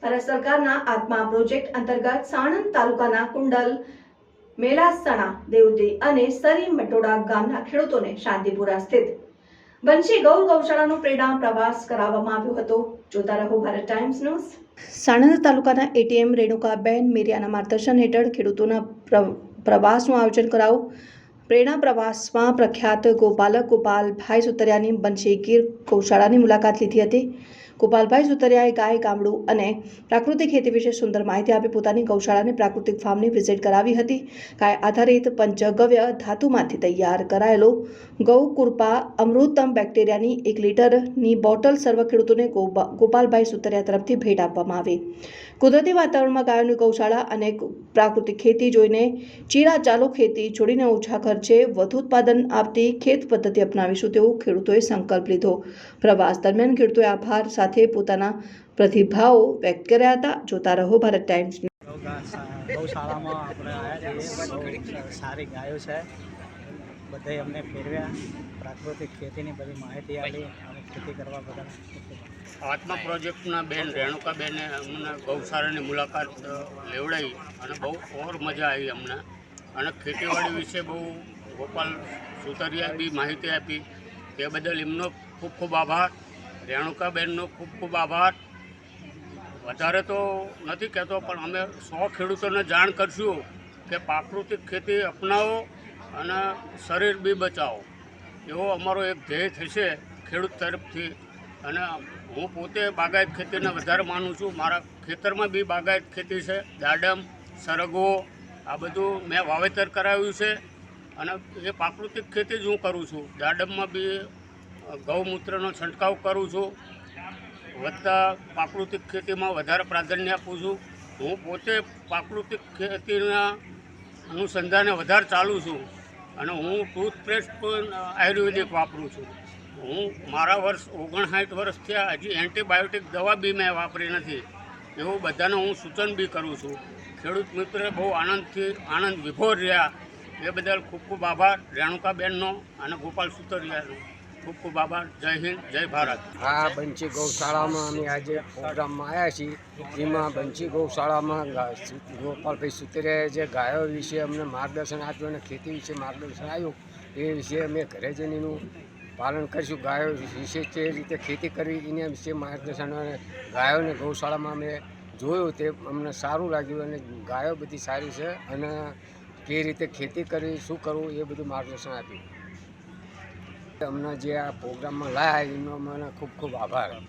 ભારત સરકારના આત્મા પ્રોજેક્ટ અંતર્ગત સાણંદ તાલુકાના કુંડલ, મેલાસણા, દેવતી અને સરી મટોડા ગામના ખેડૂતોને શાંતિપુરા સ્થિત બંશી ગૌશાળાનો પ્રેરણા પ્રવાસ કરાવવામાં આવ્યો હતો. જોતા રહો ભારત ટાઈમ્સ ન્યૂઝ. સાણંદ તાલુકાના એટીએમ રેણુકાબેન મેરિયાના માર્ગદર્શન હેઠળ ખેડૂતોના પ્રવાસનું આયોજન કરાયું. પ્રેરણા પ્રવાસમાં પ્રખ્યાત ગોપાલક ગોપાલભાઈ સુતરિયાની બંશી ગીર ગૌશાળાની મુલાકાત લીધી હતી. ગોપાલભાઈ સુતરિયાએ ગાય, ગામડું અને પ્રાકૃતિક ખેતી વિશે સુંદર માહિતી આપી પોતાની ગૌશાળાને પ્રાકૃતિક ફાર્મની વિઝિટ કરાવી હતી. ગાય આધારિત પંચગવ્ય ધાતુમાંથી તૈયાર કરાયેલો ગૌકૃપા અમૃતમ બેક્ટેરિયાની 1 લીટરની બોટલ સર્વ ખેડૂતોને ગોપાલભાઈ સુતરિયા તરફથી ભેટ આપવામાં આવી. કુદરતી વાતાવરણમાં ગાયોની ગૌશાળા અને પ્રાકૃતિક ખેતી જોઈને ચીરા ચાલો ખેતી છોડીને ઓછા ખર્ચે વધુ ઉત્પાદન આપતી ખેત પદ્ધતિ અપનાવીશું તેવો ખેડૂતોએ સંકલ્પ લીધો. પ્રવાસ દરમિયાન ખેડૂતોએ આભાર સાથે પોતાના પ્રતિભાવો વ્યક્ત કર્યા હતા. જોતા રહો ભારત ટાઈમ્સ. ગૌશાળામાં આપણે આવ્યા છીએ. સારી ગાયો છે, બધે અમને ફેરવ્યા, પ્રાકૃતિક ખેતીની બધી માહિતી આપી અને ખેતી કરવા બધા. આત્મા પ્રોજેક્ટના બેન રેણુકાબેને અમને ગૌશાળાની મુલાકાત લેવડાવી અને બહુ ઓર મજા આવી અમને. અને ખેતીવાડી વિશે બહુ ગોપાલ સુતરિયાએ બી માહિતી આપી. તે બદલ એમનો ખૂબ ખૂબ આભાર. રેણુકાબેનનો ખૂબ ખૂબ આભાર. વધારે તો નથી કહેતો, પણ અમે 100 ખેડૂતોને જાણ કરશું કે પ્રાકૃતિક ખેતી અપનાવો અને શરીર બી બચાવો, એવો અમારો એક ધ્યેય થશે ખેડૂત તરફથી. અને હું પોતે બાગાયત ખેતીને વધારે માનું છું. મારા ખેતરમાં બી બાગાયત ખેતી છે, દાડમ, સરગવો, આ બધું મેં વાવેતર કરાવ્યું છે. અને એ પ્રાકૃતિક ખેતી જ હું કરું છું. દાડમમાં બી ગૌમૂત્રનો છંટકાવ કરું છું. વધતા પ્રાકૃતિક ખેતીમાં વધારે પ્રાધાન્ય આપું છું. હું પોતે પ્રાકૃતિક ખેતીના અનુસંધાને વધારે ચાલું છું. અને હું ટૂથપેસ્ટ પણ આયુર્વેદિક વાપરું છું. મારા વર્ષ 59 વર્ષ થયા, હજી એન્ટીબાયોટિક દવા બી મેં વાપરી નથી. એવું બધાને હું સૂચન બી કરું છું. ખેડૂત મિત્રે બહુ આનંદ વિભોર રહ્યા, એ બદલ ખૂબ ખૂબ આભાર રેણુકાબેનનો અને ગોપાલ સુતરિયાનો. ખૂબ ખૂબ આભાર. જય હિન્દ, જય ભારત. આ બંશી ગૌશાળામાં અમે આજે પ્રોગ્રામમાં આવ્યા છીએ. એમાં બંશી ગૌશાળામાં ગોપાલભાઈ સુતરિયાએ જે ગાયો વિશે અમને માર્ગદર્શન આપ્યું અને ખેતી વિશે માર્ગદર્શન આવ્યું, એ વિશે અમે ઘરે જઈને એનું પાલન કરીશું. ગાયો વિશે જે રીતે ખેતી કરવી એના વિશે માર્ગદર્શન અને ગાયોને ગૌશાળામાં અમે જોયું, તે અમને સારું લાગ્યું. અને ગાયો બધી સારી છે અને કઈ રીતે ખેતી કરવી, શું કરવું, એ બધું માર્ગદર્શન આપ્યું. અમને જે આ પ્રોગ્રામમાં લાયા એનો મને ખૂબ ખૂબ આભાર.